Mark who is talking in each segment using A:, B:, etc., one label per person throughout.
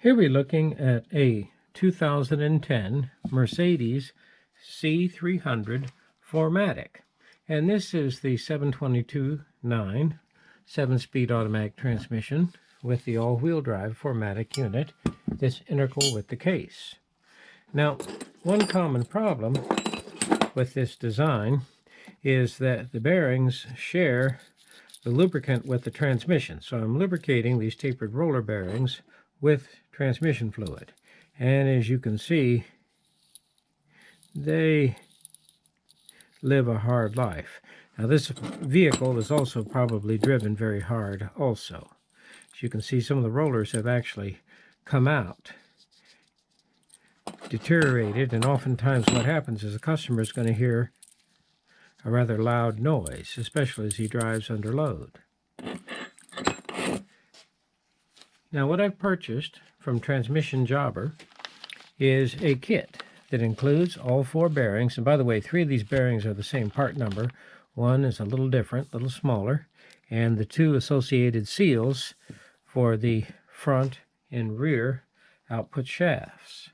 A: Here we're looking at a 2010 Mercedes C300 4Matic. And this is the 722-9 7-speed automatic transmission with the all-wheel drive 4Matic unit that's integral with the case. Now, one common problem with this design is that the bearings share the lubricant with the transmission. So I'm lubricating these tapered roller bearings with transmission fluid. And as you can see, they live a hard life. Now this vehicle is also probably driven very hard also. As you can see, some of the rollers have actually come out, deteriorated, and oftentimes what happens is the customer is going to hear a rather loud noise, especially as he drives under load. Now what I've purchased from Transmission Jobber is a kit that includes all 4 bearings. And by the way, 3 of these bearings are the same part number. One is a little different, a little smaller, and the 2 associated seals for the front and rear output shafts.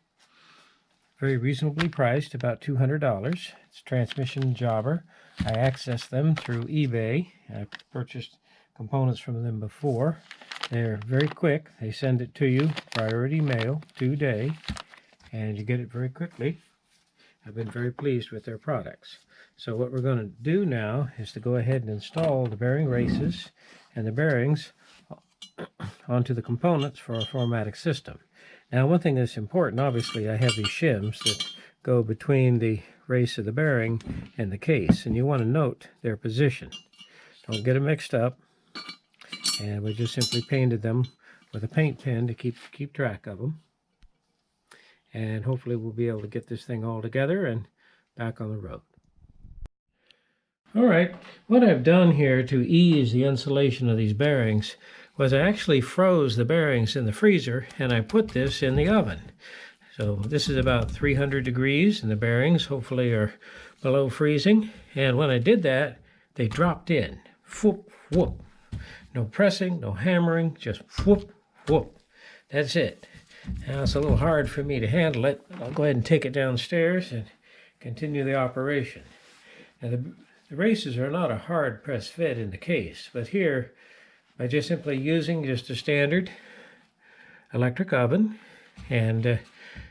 A: Very reasonably priced, about $200. It's Transmission Jobber. I accessed them through eBay. I purchased components from them before. They're very quick. They send it to you, priority mail, 2-day, and you get it very quickly. I've been very pleased with their products. So what we're going to do now is to go ahead and install the bearing races and the bearings onto the components for our 4Matic system. Now, one thing that's important, obviously I have these shims that go between the race of the bearing and the case, and you want to note their position. Don't get them mixed up. And we just simply painted them with a paint pen to keep track of them. And hopefully we'll be able to get this thing all together and back on the road. All right, what I've done here to ease the insulation of these bearings was I actually froze the bearings in the freezer, and I put this in the oven. So this is about 300 degrees, and the bearings hopefully are below freezing. And when I did that, they dropped in. Whoop, whoop. No pressing, no hammering, just whoop, whoop. That's it. Now it's a little hard for me to handle it, but I'll go ahead and take it downstairs and continue the operation. Now the races are not a hard press fit in the case, but here, by just simply using just a standard electric oven and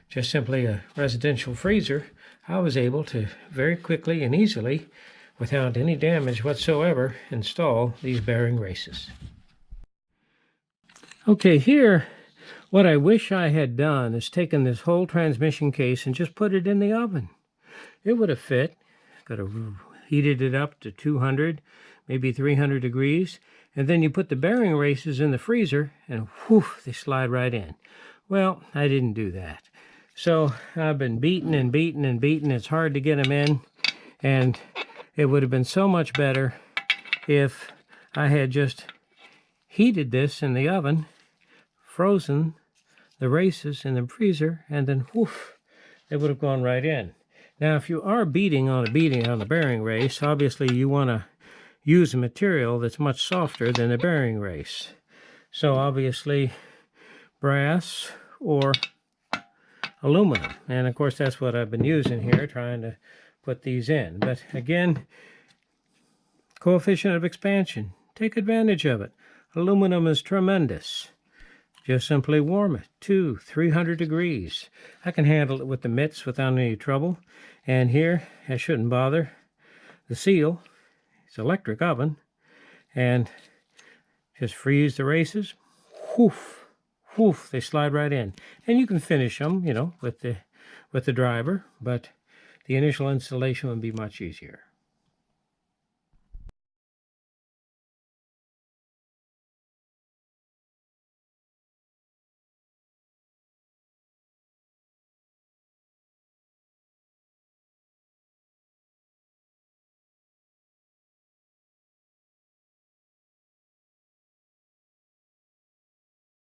A: just simply a residential freezer, I was able to very quickly and easily, without any damage whatsoever, install these bearing races. Okay, here, what I wish I had done is taken this whole transmission case and just put it in the oven. It would have fit. Could have heated it up to 200, maybe 300 degrees, and then you put the bearing races in the freezer, and whew, they slide right in. Well, I didn't do that. So I've been beating and beating and beating. It's hard to get them in, and it would have been so much better if I had just heated this in the oven, frozen the races in the freezer, and then whoof, they would have gone right in. Now, if you are beating on the bearing race, obviously you want to use a material that's much softer than the bearing race. So obviously brass or aluminum. And of course that's what I've been using here, trying to put these in. But again, coefficient of expansion, take advantage of it. Aluminum is tremendous. Just simply warm it to 300 degrees. I can handle it with the mitts without any trouble. And here, I shouldn't bother. The seal, it's electric oven, and just freeze the races. Whoof, whoof, they slide right in. And you can finish them, you know, with the driver, but the initial installation would be much easier.